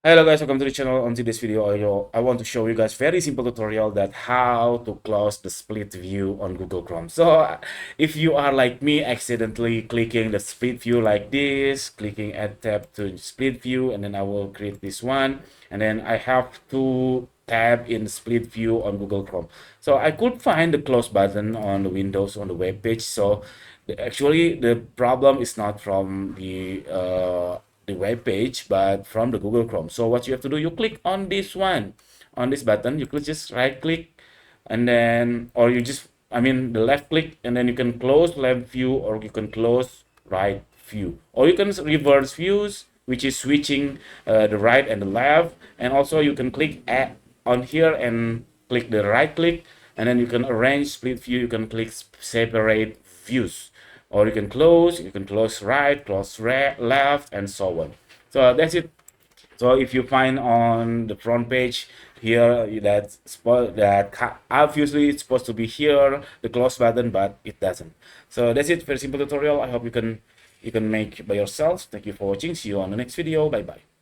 Hello guys, welcome to the channel. On today's video, I want to show you guys very simple tutorial that how to close the split view on Google Chrome. So if you are like me, accidentally clicking the split view like this, clicking add tab to split view, and then I will create this one, and then I have to tab in split view on Google Chrome. So I could find the close button on the Windows on the web page. So actually the problem is not from the web page, but from the Google Chrome. So what you have to do, you click on this one, on this button, you click, just right click, and then, or you just, the left click, and then you can close left view, or you can close right view, or you can reverse views, which is switching the right and the left. And also you can click on here and click the right click, and then you can arrange split view, you can click separate views, or you can close right, close left, and so on. So that's it. So if you find on the front page here that obviously it's supposed to be here, the close button, but it doesn't. So that's it. Very simple tutorial. I hope you can make by yourself. Thank you for watching. See you on the next video. Bye bye.